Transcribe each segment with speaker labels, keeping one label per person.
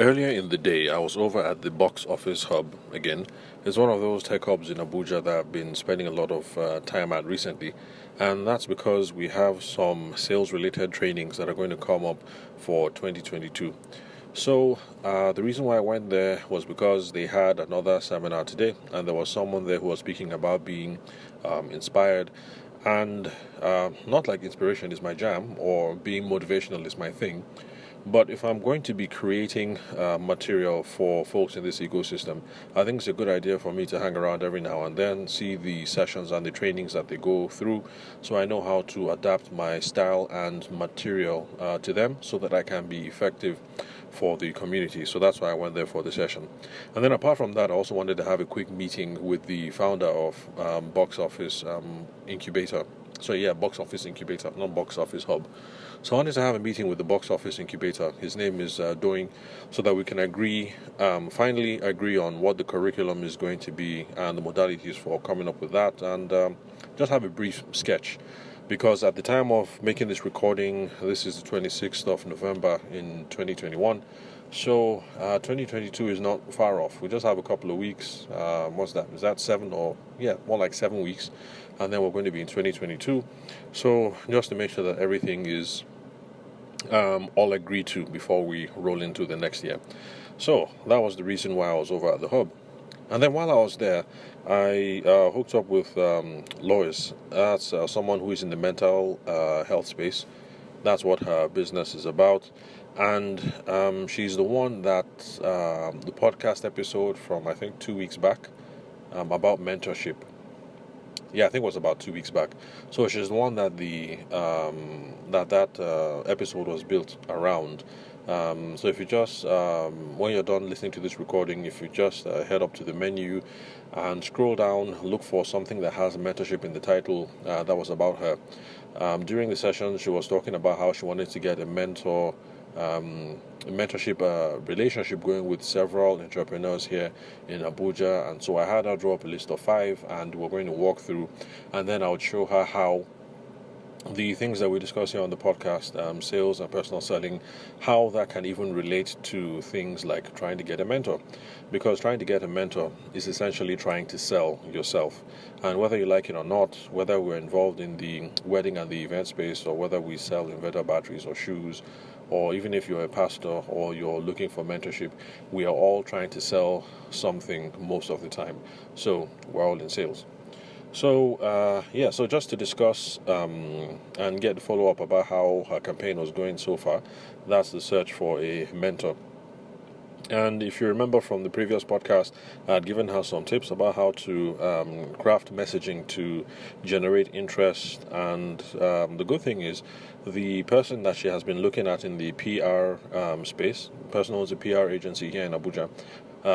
Speaker 1: Earlier in the day, I was over at the Box Office Hub again. It's one of those tech hubs in Abuja that I've been spending a lot of time at recently, and that's because we have some sales related trainings that are going to come up for 2022. So, the reason why I went there was because they had another seminar today, and there was someone there who was speaking about being inspired. And not like inspiration is my jam or being motivational is my thing, but if I'm going to be creating material for folks in this ecosystem, I think it's a good idea for me to hang around every now and then, see the sessions and the trainings that they go through, so I know how to adapt my style and material to them so that I can be effective for the community. So that's why I went there for the session. And then apart from that, I also wanted to have a quick meeting with the founder of Box Office Incubator. So yeah, Box Office Incubator, not Box Office Hub. So I wanted to have a meeting with the Box Office Incubator. His name is Doing, so that we can finally agree on what the curriculum is going to be and the modalities for coming up with that, and just have a brief sketch. Because at the time of making this recording, this is the 26th of November in 2021. So 2022 is not far off. We just have a couple of weeks. What's that? Is that 7 or more like 7 weeks, and then we're going to be in 2022. So just to make sure that everything is all agreed to before we roll into the next year. So that was the reason why I was over at the hub. And then while I was there, I hooked up with Lois. That's someone who is in the mental health space. That's what her business is about. And she's the one that the podcast episode from, I think, 2 weeks back about mentorship. Yeah, I think it was about 2 weeks back. So she's the one that that episode was built around. So if you just, when you're done listening to this recording, if you just head up to the menu and scroll down, look for something that has mentorship in the title, that was about her. During the session, she was talking about how she wanted to get a mentorship relationship going with several entrepreneurs here in Abuja. And so I had her draw up a list of 5, and we're going to walk through, and then I would show her how the things that we discuss here on the podcast, sales and personal selling, how that can even relate to things like trying to get a mentor. Because trying to get a mentor is essentially trying to sell yourself. And whether you like it or not, whether we're involved in the wedding and the event space, or whether we sell inverter batteries or shoes, or even if you're a pastor or you're looking for mentorship, we are all trying to sell something most of the time. So we're all in sales. So so just to discuss and get the follow-up about how her campaign was going so far, that's the search for a mentor. And if you remember from the previous podcast, I had given her some tips about how to craft messaging to generate interest. And the good thing is, the person that she has been looking at in the PR space, the person who owns a PR agency here in Abuja,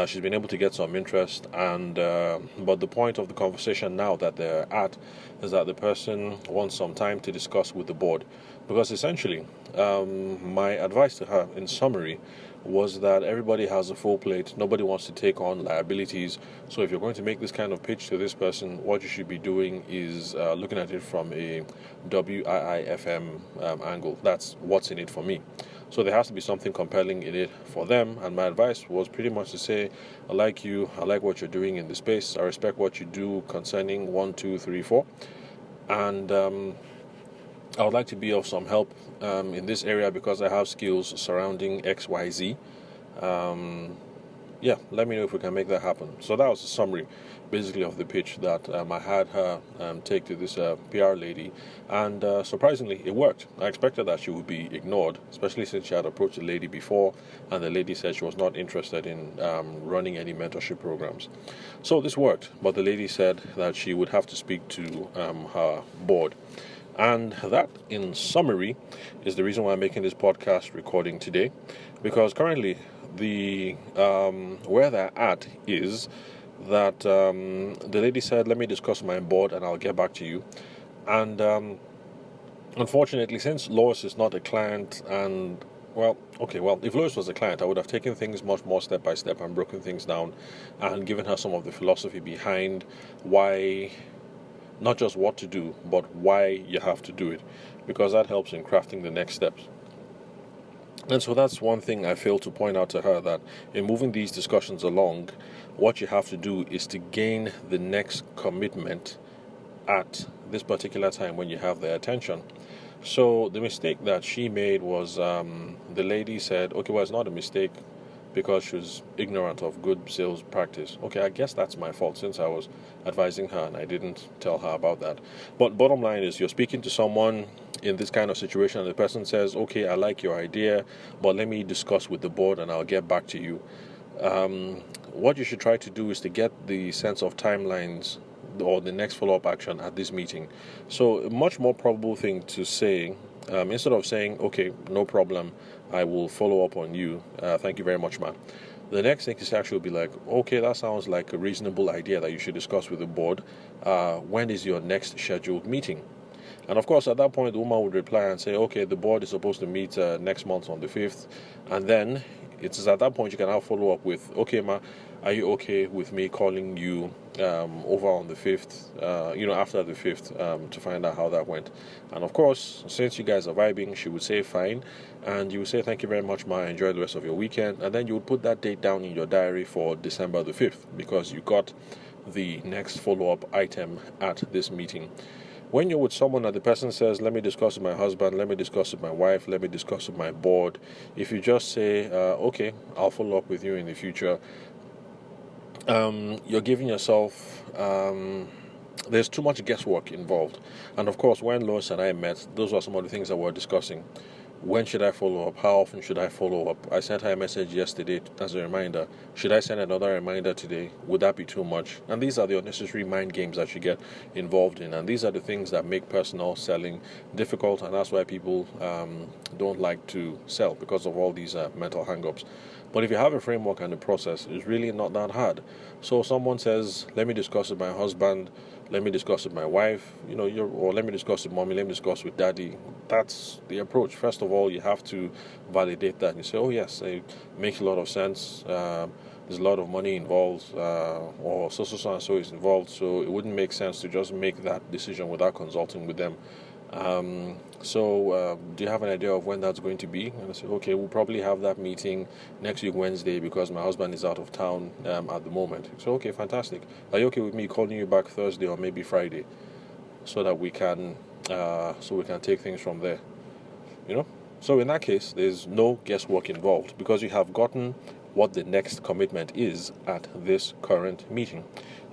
Speaker 1: she's been able to get some interest. And but the point of the conversation now that they're at is that the person wants some time to discuss with the board. Because essentially, my advice to her, in summary, was that everybody has a full plate. Nobody wants to take on liabilities. So if you're going to make this kind of pitch to this person, what you should be doing is looking at it from a WIIFM angle. That's what's in it for me. So there has to be something compelling in it for them. And my advice was pretty much to say, I like you. I like what you're doing in the space. I respect what you do concerning 1, 2, 3, 4. And I would like to be of some help in this area because I have skills surrounding XYZ. Let me know if we can make that happen. So that was a summary, basically, of the pitch that I had her take to this PR lady. And surprisingly, it worked. I expected that she would be ignored, especially since she had approached the lady before, and the lady said she was not interested in running any mentorship programs. So this worked, but the lady said that she would have to speak to her board. And that, in summary, is the reason why I'm making this podcast recording today. Because currently, the where they're at is that the lady said, let me discuss with my board and I'll get back to you. And unfortunately, since Lois is not a client, and if Lois was a client, I would have taken things much more step by step and broken things down and given her some of the philosophy behind why, not just what to do, but why you have to do it, because that helps in crafting the next steps. And so that's one thing I failed to point out to her, that in moving these discussions along, what you have to do is to gain the next commitment at this particular time when you have their attention. So the mistake that she made was the lady said, okay, well, it's not a mistake because she was ignorant of good sales practice. Okay, I guess that's my fault since I was advising her and I didn't tell her about that. But bottom line is, you're speaking to someone in this kind of situation and the person says, okay, I like your idea, but let me discuss with the board and I'll get back to you. What you should try to do is to get the sense of timelines or the next follow-up action at this meeting. So a much more probable thing to say, instead of saying, okay, no problem, I will follow up on you, thank you very much, ma'am. The next thing is actually be like, okay, that sounds like a reasonable idea that you should discuss with the board. When is your next scheduled meeting? And of course, at that point, the woman would reply and say, okay, the board is supposed to meet next month on the 5th. And then it's at that point you can now follow up with, okay, ma, are you okay with me calling you over on the 5th, after the 5th, to find out how that went? And of course, since you guys are vibing, she would say fine. And you would say, thank you very much, ma, enjoy the rest of your weekend. And then you would put that date down in your diary for December the 5th, because you got the next follow-up item at this meeting. When you're with someone and the person says, let me discuss with my husband, let me discuss with my wife, let me discuss with my board, if you just say, okay, I'll follow up with you in the future, you're giving yourself, there's too much guesswork involved. And of course, when Lois and I met, those were some of the things that we're discussing. When should I follow up? How often should I follow up? I sent her a message yesterday as a reminder. Should I send another reminder today? Would that be too much? And these are the unnecessary mind games that you get involved in. And these are the things that make personal selling difficult. And that's why people don't like to sell, because of all these mental hang-ups. But if you have a framework and a process, it's really not that hard. So someone says, let me discuss with my husband, let me discuss with my wife, or let me discuss with mommy, let me discuss with daddy. That's the approach. First of all, you have to validate that. You say, oh yes, it makes a lot of sense. There's a lot of money involved, or so and so is involved. So it wouldn't make sense to just make that decision without consulting with them. Do you have an idea of when that's going to be? And I said, okay, we'll probably have that meeting next week, Wednesday, because my husband is out of town at the moment. So, okay, fantastic. Are you okay with me calling you back Thursday or maybe Friday, so that we can take things from there? So in that case, there's no guesswork involved, because you have gotten what the next commitment is at this current meeting.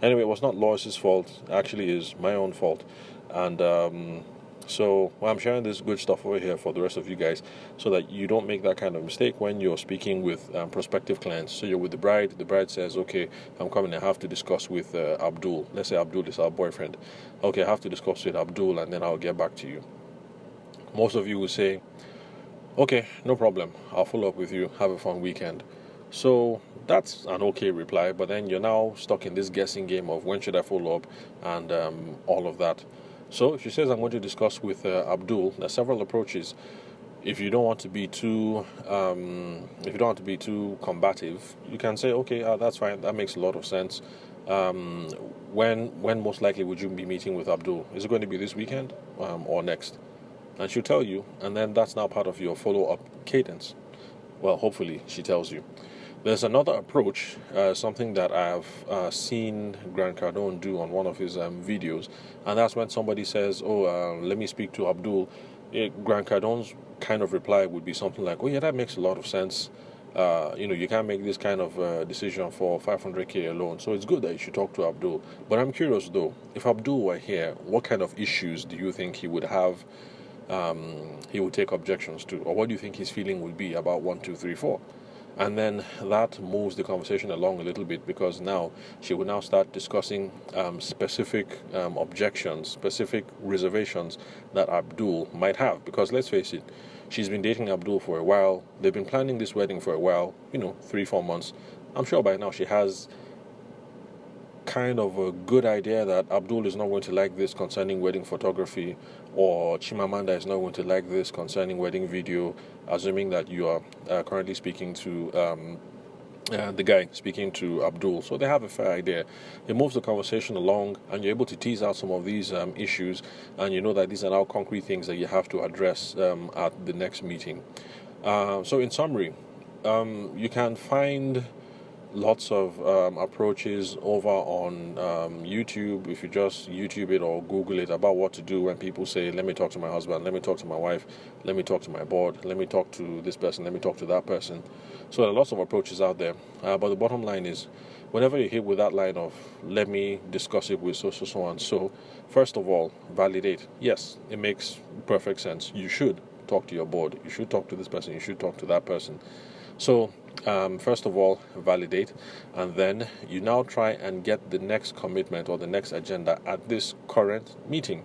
Speaker 1: Anyway, it was not Lois's fault. Actually, is my own fault. And I'm sharing this good stuff over here for the rest of you guys, so that you don't make that kind of mistake when you're speaking with prospective clients. So you're with the bride says, okay, I'm coming, I have to discuss with Abdul. Let's say Abdul is our boyfriend. Okay, I have to discuss with Abdul and then I'll get back to you. Most of you will say, okay, no problem, I'll follow up with you, have a fun weekend. So that's an okay reply, but then you're now stuck in this guessing game of when should I follow up and all of that. So if she says, I'm going to discuss with Abdul, there's several approaches. If you don't want to be too combative, you can say, okay, that's fine, that makes a lot of sense. When most likely would you be meeting with Abdul? Is it going to be this weekend or next? And she'll tell you, and then that's now part of your follow-up cadence. Well, hopefully she tells you. There's another approach, something that I've seen Grant Cardone do on one of his videos, and that's when somebody says, let me speak to Abdul. Grant Cardone's kind of reply would be something like, oh yeah, that makes a lot of sense. You can't make this kind of decision for 500k alone, so it's good that you should talk to Abdul. But I'm curious though, if Abdul were here, what kind of issues do you think he would have, he would take objections to? Or what do you think his feeling would be about 1, 2, 3, 4? And then that moves the conversation along a little bit, because now she will now start discussing specific objections, specific reservations that Abdul might have. Because let's face it, she's been dating Abdul for a while. They've been planning this wedding for a while, 3-4 months. I'm sure by now she has kind of a good idea that Abdul is not going to like this concerning wedding photography, or Chimamanda is not going to like this concerning wedding video, assuming that you are currently speaking to the guy speaking to Abdul. So they have a fair idea. It moves the conversation along, and you're able to tease out some of these issues, and you know that these are now concrete things that you have to address at the next meeting. So in summary, you can find lots of approaches over on YouTube. If you just YouTube it or Google it about what to do when people say, let me talk to my husband, let me talk to my wife, let me talk to my board, let me talk to this person, let me talk to that person. So there are lots of approaches out there. But the bottom line is, whenever you hit with that line of, let me discuss it with so and so, first of all, validate. Yes, it makes perfect sense. You should talk to your board. You should talk to this person. You should talk to that person. So, first of all, validate, and then you now try and get the next commitment or the next agenda at this current meeting.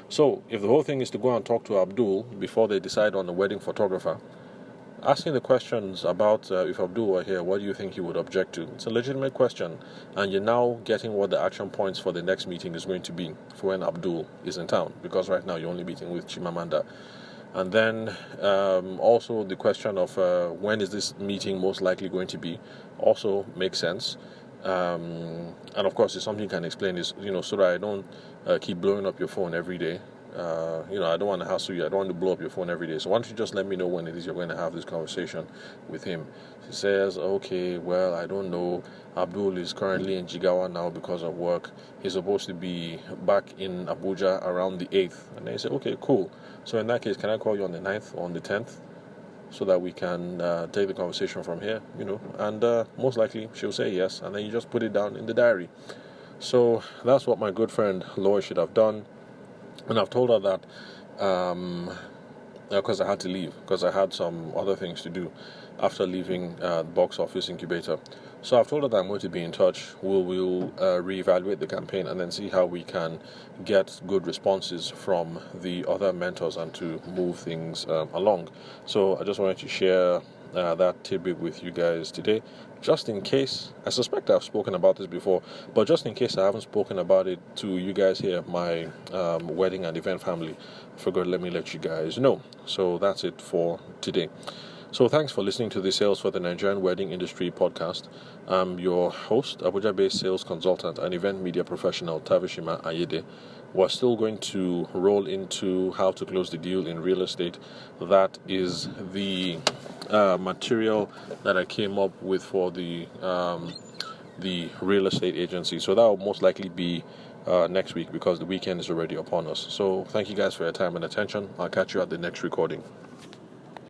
Speaker 1: So, if the whole thing is to go and talk to Abdul before they decide on the wedding photographer, asking the questions about if Abdul were here, what do you think he would object to? It's a legitimate question, and you're now getting what the action points for the next meeting is going to be for when Abdul is in town, because right now you're only meeting with Chimamanda. And then also the question of when is this meeting most likely going to be also makes sense. And of course, if something you can explain is, so that I don't keep blowing up your phone every day. I don't want to hassle you. I don't want to blow up your phone every day. So why don't you just let me know when it is you're going to have this conversation with him? He says, okay, well, I don't know. Abdul is currently in Jigawa now because of work. He's supposed to be back in Abuja around the 8th. And then he said, okay, cool. So in that case, can I call you on the 9th or on the 10th? So that we can take the conversation from here, and most likely she'll say yes, and then you just put it down in the diary. So that's what my good friend Loy should have done. And I've told her that because I had to leave, because I had some other things to do after leaving the box office incubator. So I've told her that I'm going to be in touch. We'll reevaluate the campaign and then see how we can get good responses from the other mentors and to move things along. So I just wanted to share that tidbit with you guys today, just in case. I suspect I've spoken about this before, but just in case I haven't spoken about it to you guys here, my wedding and event family, I figured let me let you guys know. So that's it for today. So thanks for listening to the Sales for the Nigerian Wedding Industry podcast. I'm your host, Abuja-based sales consultant and event media professional Tavishima Ayede. We're still going to roll into how to close the deal in real estate. That is the material that I came up with for the real estate agency. So that will most likely be next week because the weekend is already upon us. So thank you guys for your time and attention. I'll catch you at the next recording.